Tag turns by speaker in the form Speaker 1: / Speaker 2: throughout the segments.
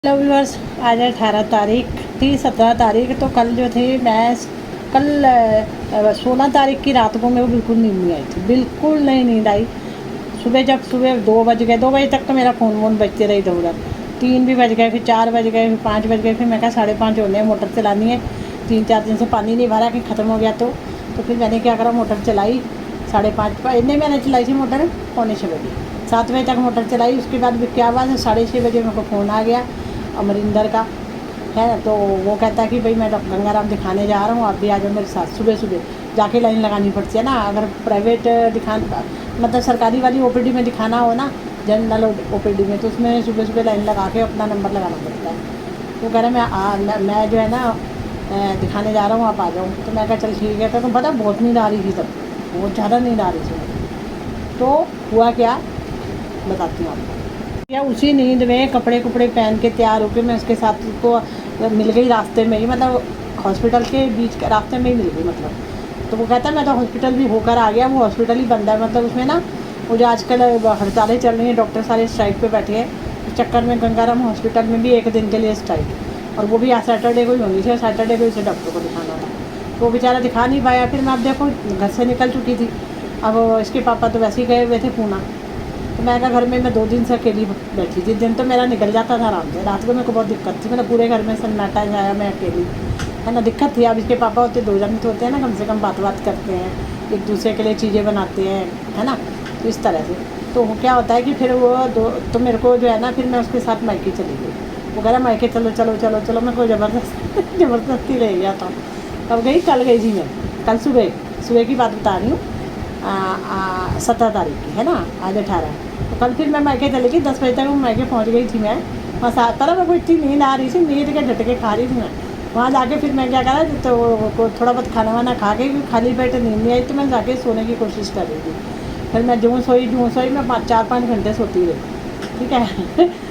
Speaker 1: Hello viewers, आज है 18 तारीख थी। 17 तारीख तो कल जो थी मैं कल 16 तारीख की रात को मेरे को बिल्कुल नींद नहीं आई थी, बिल्कुल नहीं नींद आई। सुबह 2 बज गए, 2 बजे तक तो मेरा फ़ोन वोन बजते रही इधर उधर। 3 भी बज गए, फिर 4 बज गए, फिर 5 बज गए। फिर मैं कहा 5:30 होने हैं, मोटर चलानी है। 3-4 दिन से पानी नहीं भरा कि ख़त्म हो गया तो फिर मैंने क्या करा, मोटर चलाई। 5:30 इतने मैंने चलाई थी मोटर, पौने 6 बजे। 7 बजे तक मोटर चलाई। उसके बाद फिर क्या हुआ, 6:30 बजे मेरे को फ़ोन आ गया अमरिंदर का, है। तो वो कहता है कि भाई मैं गंगाराम दिखाने जा रहा हूँ, आप भी आ जाओ मेरे साथ। सुबह सुबह जाके लाइन लगानी पड़ती है ना, अगर प्राइवेट मतलब सरकारी वाली ओपीडी में दिखाना हो ना, जनरल ओपीडी में, तो उसमें सुबह सुबह लाइन लगा के अपना नंबर लगाना पड़ता है। वो कह रहे मैं जो है ना दिखाने जा रहा हूँ, आप आ जाओ। तो मैं कहा चल ठीक है। तो पता बहुत नींद आ रही थी तब, बहुत ज़्यादा नींद आ रही थी मुझे। तो हुआ क्या, बताती हूँ आपको। या उसी नींद में कपड़े कुपड़े पहन के तैयार होकर मैं उसके साथ उसको मिल गई रास्ते में ही, मतलब हॉस्पिटल के बीच के रास्ते में ही मिल गई मतलब। तो वो कहता है मैं तो हॉस्पिटल भी होकर आ गया, वो हॉस्पिटल ही बंद है। मतलब उसमें ना वो जो आजकल हड़तालें चल रही हैं, डॉक्टर सारे स्ट्राइक पे बैठे हैं। इस चक्कर में गंगाराम हॉस्पिटल में भी 1 दिन के लिए स्ट्राइक, और वो भी आज सैटरडे को ही होनी थी। सैटरडे को इसे डॉक्टर को दिखाना था, तो वो बेचारा दिखा नहीं पाया। फिर मैं अब देखो घर से निकल चुकी थी। अब इसके पापा तो वैसे ही गए हुए थे पूना। तो मैं घर में मैं 2 दिन से अकेली बैठी थी। दिन तो मेरा निकल जाता था आराम से, रात को मेरे को बहुत दिक्कत थी। मतलब पूरे घर में सन्नाटा जाया, मैं अकेली, है ना, दिक्कत थी। अब इसके पापा होते 2 जन तो होते हैं ना, कम से कम बात करते हैं, एक दूसरे के लिए चीज़ें बनाते हैं, है ना। तो इस तरह से तो क्या होता है कि फिर वो तो मेरे को जो है ना, फिर मैं उसके साथ मायके चली गई। वो कह रहा मायके चलो चलो चलो चलो, मेरे को ज़बरदस्ती ले गया था। कब गई, कल गई थी मैं। कल सुबह की बात बता रही हूँ। 17 तारीख की, है ना, आज 18 है। तो कल फिर मैं मायके चली गई। 10 बजे तक मैं मायके पहुंच गई थी। मैं वहाँ पर मेरे को इतनी नींद आ रही थी, नींद के झटके खा रही थी मैं। वहाँ जाके फिर मैं क्या करा, तो थोड़ा बहुत खाना वाना खा के, खाली पेट नींद नहीं आई, तो मैं जाके सोने की कोशिश कर रही थी। फिर मैं जूँ सोई मैं 4-5 घंटे सोती रही, ठीक है।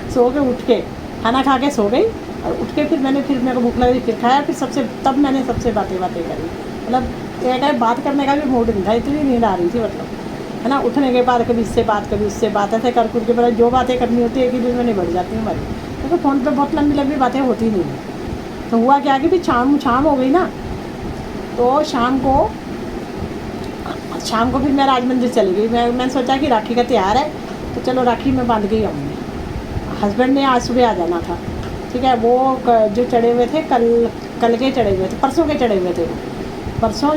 Speaker 1: सो के उठ के खाना खा के सो गई, और उठ के फिर मेरे को भूख लग रही, फिर खाया। फिर तब मैंने सबसे बातें करी। मतलब एक बात करने का भी मूड नहीं था, इतनी नींद आ रही थी मतलब, है ना। उठने के बाद कभी इससे बात कभी उससे बात, ऐसे कर के बाद जो बातें करनी होती है एक ही दिन में निबट जाती हैं हमारी, क्योंकि फ़ोन पे बहुत लंबी लंबी बातें होती नहीं हैं। तो हुआ क्या कि फिर शाम हो गई ना, तो शाम को फिर मैं राज मंदिर चली गई। मैंने सोचा कि राखी का त्यौहार है, तो चलो राखी में बांध गई आऊँगी। हस्बैंड ने आज सुबह आ जाना था, ठीक है। वो जो चढ़े हुए थे कल के चढ़े हुए थे, परसों के चढ़े हुए थे वो। परसों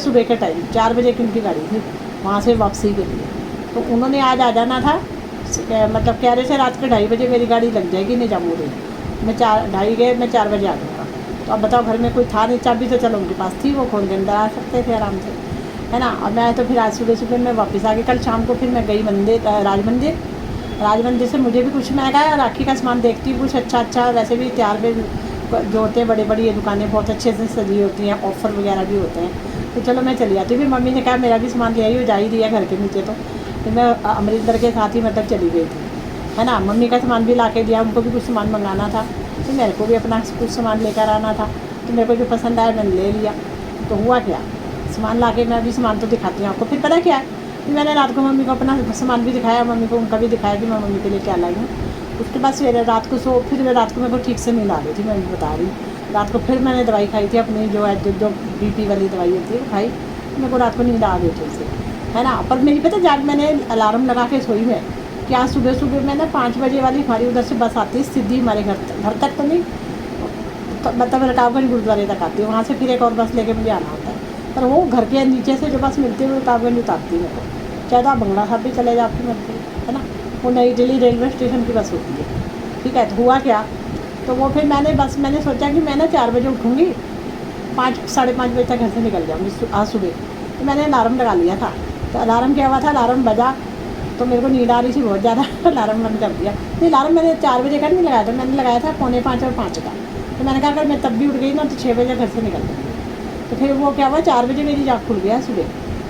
Speaker 1: सुबह के टाइम 4 बजे की उनकी गाड़ी थी वहाँ से वापसी के लिए। तो उन्होंने आज आ जाना था। मतलब कह रहे थे रात के 2:30 बजे मेरी गाड़ी लग जाएगी निजामुद्दीन। मैं 2:30 गए, मैं 4 बजे आ जाऊँगा। तो अब बताओ, घर में कोई था नहीं, चाबी तो चलो उनके पास थी, वो खोल के अंदर आ सकते थे आराम से, है ना। और मैं तो फिर आज सुबह मैं वापस आ गई। कल शाम को फिर मैं गई राज मंदिर से मुझे भी कुछ, मैं कहा राखी का सामान देखती हूँ कुछ अच्छा। वैसे भी त्यौहार पे जो होते हैं बड़ी बड़ी ये दुकानें बहुत अच्छे से सजी होती हैं, ऑफ़र वगैरह भी होते हैं। तो चलो मैं चली जाती। फिर मम्मी ने कहा मेरा भी सामान ले आई हो, जा ही दिया घर के नीचे। तो फिर मैं अमरिंदर के साथ ही मतलब चली गई थी, है ना। मम्मी का सामान भी ला के दिया, उनको भी कुछ सामान मंगाना था, तो मेरे को भी अपना कुछ सामान लेकर आना था। तो मेरे को जो पसंद आया मैंने ले लिया। तो हुआ क्या, सामान ला के मैं भी सामान तो दिखाती हूँ आपको। फिर पता क्या है, फिर मैंने रात को मम्मी को अपना सामान भी दिखाया, मम्मी को उनका भी दिखाया कि मैं मम्मी के लिए क्या लाई हूँ। उसके बाद फिर रात को फिर रात को मेरे को ठीक से नींद आ रही थी, मैं बता रही हूँ। रात को फिर मैंने दवाई खाई थी अपनी, जो BP वाली दवाई होती है खाई। मेरे को रात को नींद आ गई थी उससे, है ना। पर मेरी पता जाग मैंने अलार्म लगा के सोई मैं कि आज सुबह मैं ना 5 बजे वाली हमारी उधर से बस आती है सीधी हमारे घर तक तो नहीं, तो मतलब रकाबगंज गुरुद्वारे तक आती है। वहाँ से फिर एक और बस लेके मुझे आना होता है। पर वो घर के नीचे से जो बस मिलती है वो रकाबगंज उतारती है मेरे को, चाहे तो आप बंगला साहब भी चले जाओ आपकी मर्जी, है ना। वो नई दिल्ली रेलवे स्टेशन की बस होती है, ठीक है। तो हुआ क्या, तो वो फिर मैंने सोचा कि मैं ना 4 बजे उठूँगी, 5-5:30 बजे तक घर से निकल जाऊँगी आज सुबह। तो मैंने अलार्म लगा लिया था। तो अलार्म क्या हुआ था, अलार्म बजा तो मेरे को नींद आ रही थी बहुत ज़्यादा। अलार्म बंद कर दिया। नहीं, अलार्म मैंने 4 बजे का नहीं लगाया था, मैंने लगाया था 4:45 और 5 का। तो मैंने कहा अगर मैं तब भी उठ गई ना तो 6 बजे घर से निकल जाऊँगी। तो फिर वो क्या हुआ, 4 बजे मेरी जाग खुल गया सुबह,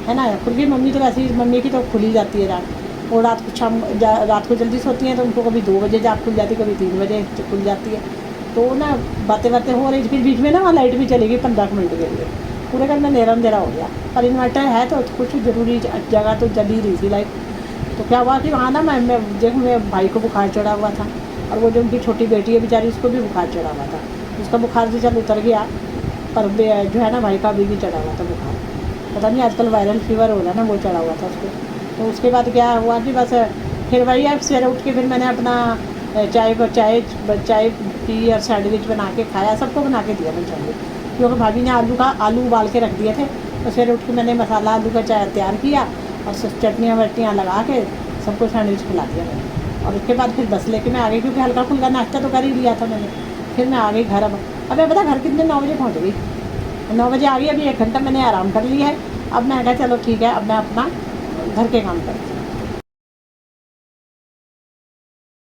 Speaker 1: है ना। खुल गई। मम्मी तो वैसे ही, मम्मी की तो खुल ही जाती है जाग। वो रात को जल्दी सोती हैं, तो उनको कभी 2 बजे जाग खुल जाती है, कभी 3 बजे खुल जाती है। तो ना बातें हो रही थी। फिर बीच में ना वहाँ लाइट भी चली गई 15 मिनट के लिए, पूरे घर में अंधेरा हो गया। पर इन्वर्टर है तो कुछ ज़रूरी जगह तो जल ही रही थी लाइट। तो क्या हुआ कि वहाँ ना मैं भाई को बुखार चढ़ा हुआ था, और वो जो उनकी छोटी बेटी है बेचारी, उसको भी बुखार चढ़ा हुआ था। उसका बुखार तो चल उतर गया, पर जो है ना भाई का अभी भी चढ़ा हुआ था बुखार। पता नहीं आजकल वायरल फीवर हो रहा है ना, वो चढ़ा हुआ था उसको। तो उसके बाद क्या हुआ कि बस फिर वही है, सवेरे उठ के फिर मैंने अपना चाय पी और सैंडविच बना के खाया, सबको बना के दिया मैं सैंडविच, क्योंकि भाभी ने आलू उबाल के रख दिए थे। तो सवेरे उठ के मैंने मसाला आलू का चाय तैयार किया और चटनियाँ वटनियाँ लगा के सबको सैंडविच खिला दिया मैंने। और उसके बाद फिर बस लेके मैं आ गई, क्योंकि हल्का फुल्का नाश्ता तो कर ही लिया था मैंने। फिर मैं आ गई घर। अब मैं पता घर कितने 9 बजे पहुँच गई। 9 बजे आ गई, अभी 1 घंटा मैंने आराम कर लिया है। अब मैं कहा चलो ठीक है, अब मैं अपना घर के काम करती हूँ।